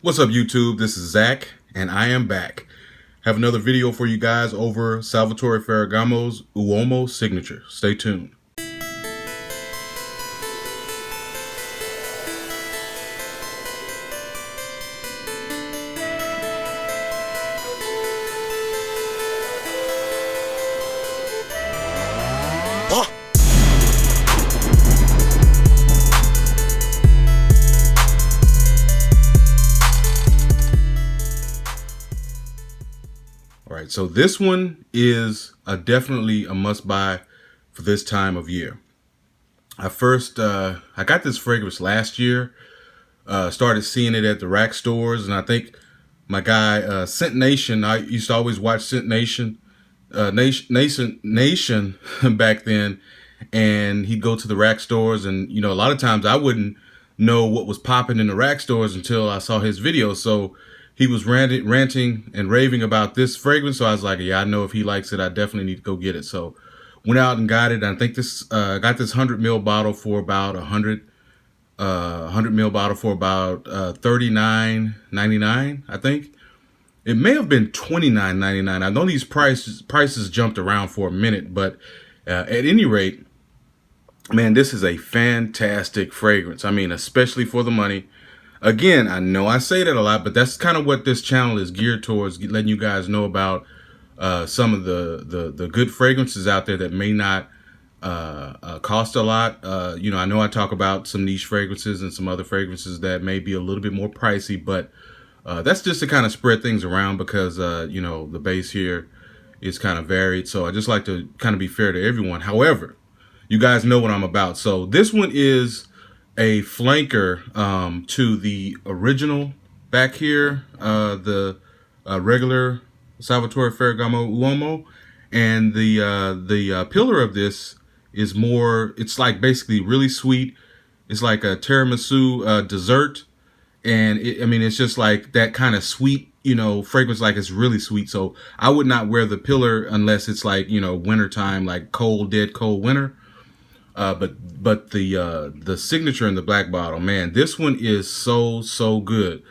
What's up, YouTube? This is Zach, and I am back. Have another video for you guys over Salvatore Ferragamo's Uomo signature. Stay tuned. All right, so this one is definitely a must-buy for this time of year. I got this fragrance last year. Started seeing it at the rack stores, and I think my guy Scent Nation. I used to always watch Scent Nation, Nation back then, and he'd go to the rack stores, and a lot of times I wouldn't know what was popping in the rack stores until I saw his video. So he was ranting and raving about this fragrance. So I was like, yeah, I know if he likes it, I definitely need to go get it. So went out and got it. I think this got this 100 ml bottle for about 100 ml bottle for about $39.99. I think it may have been $29.99. I know these prices jumped around for a minute, but at any rate, man, this is a fantastic fragrance. I mean, especially for the money. Again, I know I say that a lot, but that's kind of what this channel is geared towards, letting you guys know about some of the good fragrances out there that may not cost a lot. I know I talk about some niche fragrances and some other fragrances that may be a little bit more pricey, but that's just to kind of spread things around because, the base here is kind of varied. So I just like to kind of be fair to everyone. However, you guys know what I'm about. So this one is a flanker to the original back here, the regular Salvatore Ferragamo Uomo, and the pillar of this is more. It's like basically really sweet. It's like a tiramisu dessert, and it's just like that kind of sweet, fragrance. Like it's really sweet. So I would not wear the pillar unless it's like wintertime, like dead cold winter. But the signature in the black bottle, man, this one is so good.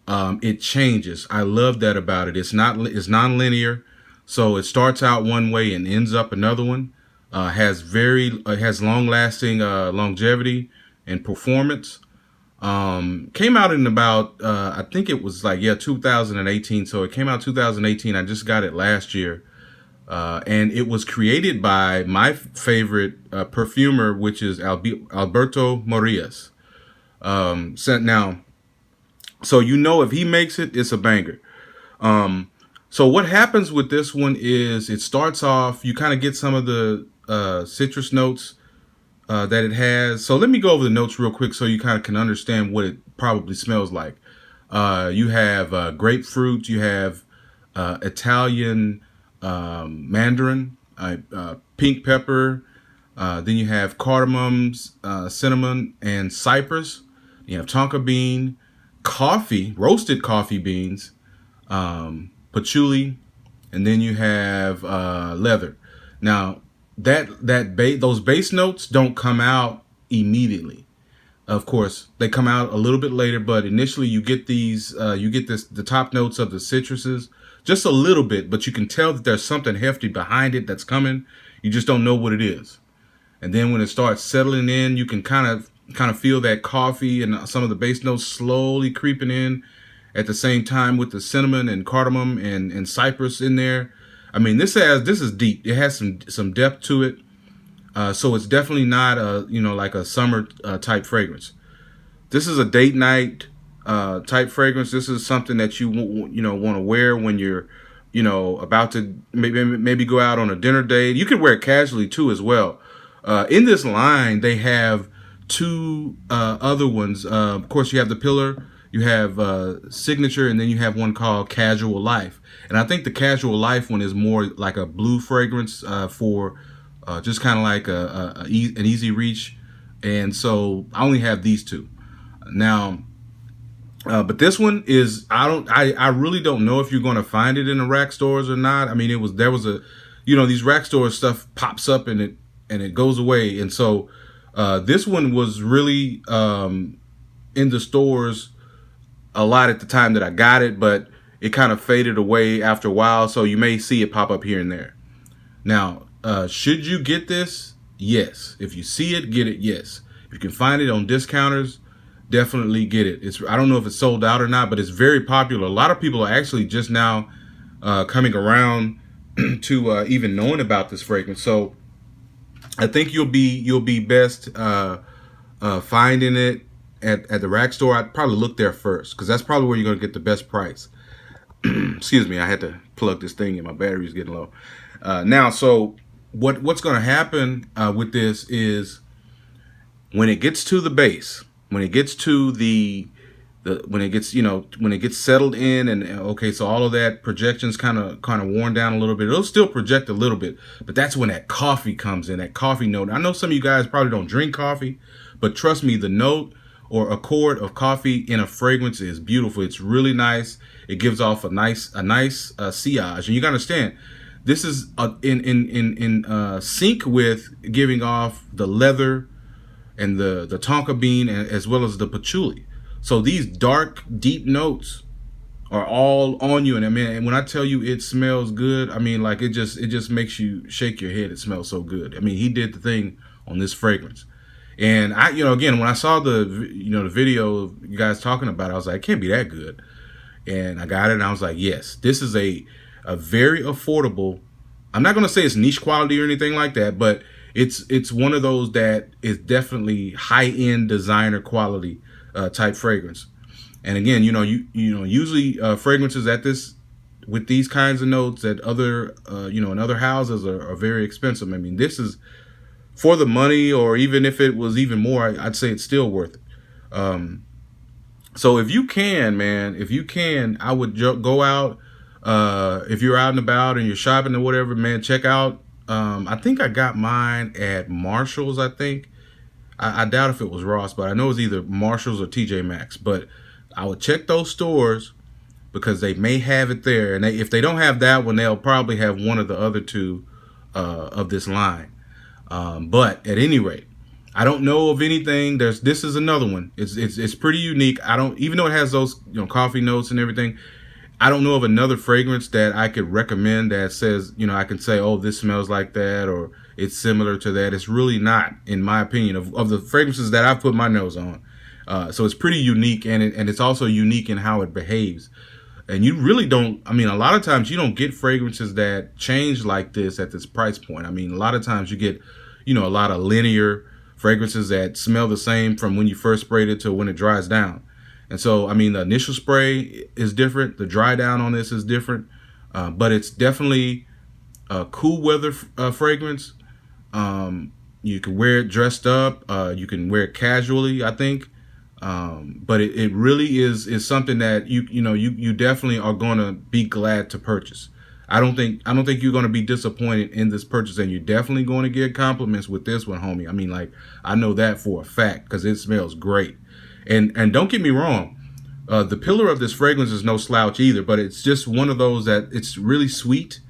It changes. I love that about it. It's non-linear, so it starts out one way and ends up another one. Has long-lasting longevity and performance. Came out in about I think it was 2018. So it came out 2018. I just got it last year. And it was created by my favorite perfumer, which is Alberto Morillas. So if he makes it, it's a banger. So what happens with this one is it starts off, you kind of get some of the citrus notes that it has. So let me go over the notes real quick so you kind of can understand what it probably smells like. You have grapefruit, you have Italian mandarin, pink pepper, then you have cardamoms, cinnamon, and cypress. You have tonka bean, coffee, roasted coffee beans, patchouli, and then you have leather. Now those base notes don't come out immediately. Of course, they come out a little bit later, but initially you get the top notes of the citruses. Just a little bit, but you can tell that there's something hefty behind it that's coming. You just don't know what it is. And then when it starts settling in, you can kind of feel that coffee and some of the base notes slowly creeping in at the same time with the cinnamon and cardamom and cypress in there. I mean, this is deep. It has some depth to it. So it's definitely not like a summer type fragrance. This is a date night type fragrance. This is something that you want to wear when you're about to maybe go out on a dinner date. You can wear it casually too as well. In this line they have two other ones. Of course, you have the pillar, you have signature, and then you have one called Casual Life. And I think the Casual Life one is more like a blue fragrance for just kind of like an easy reach. And so I only have these two now. But this one is, I really don't know if you're going to find it in the rack stores or not. I mean, these rack store stuff pops up and it goes away. And so, this one was really, in the stores a lot at the time that I got it, but it kind of faded away after a while, so you may see it pop up here and there. Now, should you get this? Yes. If you see it, get it. Yes. If you can find it on discounters, definitely get it. I don't know if it's sold out or not, but it's very popular. A lot of people are actually just now coming around to even knowing about this fragrance. So I think you'll be best finding it at the rack store. I'd probably look there first, because that's probably where you're going to get the best price. Excuse me, I had to plug this thing in. My battery's getting low. Now, so what's going to happen with this is, when it gets to the base, when it gets to when it gets settled in, and okay, so all of that projection's kind of worn down a little bit. It'll still project a little bit, but that's when that coffee comes in, that coffee note. I know some of you guys probably don't drink coffee, but trust me, the note or accord of coffee in a fragrance is beautiful. It's really nice. It gives off a nice sillage, and you gotta understand, this is in sync with giving off the leather and the tonka bean, as well as the patchouli. So these dark, deep notes are all on you, and I mean, and when I tell you it smells good, I mean, like, it just makes you shake your head. It smells so good. I mean, he did the thing on this fragrance. And I, again, when I saw the video of you guys talking about it, I was like, it can't be that good. And I got it, and I was like, yes, this is a very affordable. I'm not going to say it's niche quality or anything like that, but it's one of those that is definitely high-end designer quality type fragrance. And again, usually fragrances with these kinds of notes at other in other houses are very expensive. I mean, this is, for the money, or even if it was even more, I'd say it's still worth it. So if you can, man, I would go out. If you're out and about and you're shopping or whatever, man, check out. I think I got mine at Marshall's. I think. I doubt if it was Ross, but I know it was either Marshall's or TJ Maxx. But I would check those stores, because they may have it there. And if they don't have that one, they'll probably have one of the other two of this line. But at any rate, I don't know of anything. This is another one. It's pretty unique. Even though it has those coffee notes and everything, I don't know of another fragrance that I could recommend that says, I can say, oh, this smells like that, or it's similar to that. It's really not, in my opinion, of the fragrances that I've put my nose on. So it's pretty unique, and it's also unique in how it behaves. And you really don't, I mean, a lot of times you don't get fragrances that change like this at this price point. I mean, a lot of times you get, a lot of linear fragrances that smell the same from when you first sprayed it to when it dries down. And so, I mean, the initial spray is different. The dry down on this is different. But it's definitely a cool weather fragrance. You can wear it dressed up. You can wear it casually, I think. But it really is something that you definitely are going to be glad to purchase. I don't think you're going to be disappointed in this purchase, and you're definitely going to get compliments with this one, homie. I mean, like, I know that for a fact, because it smells great. And don't get me wrong, the pillar of this fragrance is no slouch either, but it's just one of those that it's really sweet.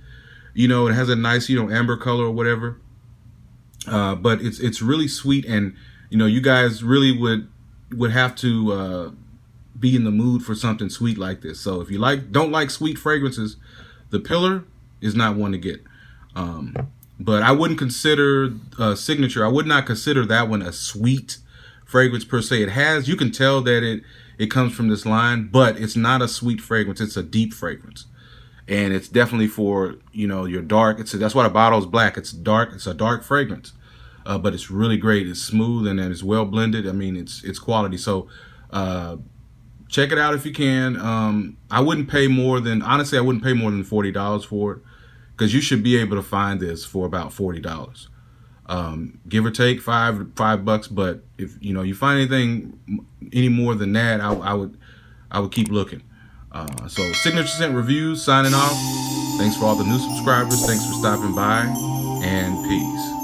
It has a nice, amber color or whatever. But it's really sweet, and you guys really would have to be in the mood for something sweet like this. So if you don't like sweet fragrances, the pillar is not one to get. But I wouldn't consider Signature. I would not consider that one a sweet fragrance per se. You can tell that it comes from this line, but it's not a sweet fragrance. It's a deep fragrance, and it's definitely for your dark. That's why the bottle is black. It's dark. It's a dark fragrance, but it's really great. It's smooth, and it's well blended. I mean, it's quality. So check it out if you can. I wouldn't pay more than $40 for it, because you should be able to find this for about $40. Give or take $5, but if you find anything any more than that, I would keep looking. So Signature Scent Reviews signing off. Thanks for all the new subscribers. Thanks for stopping by, and peace.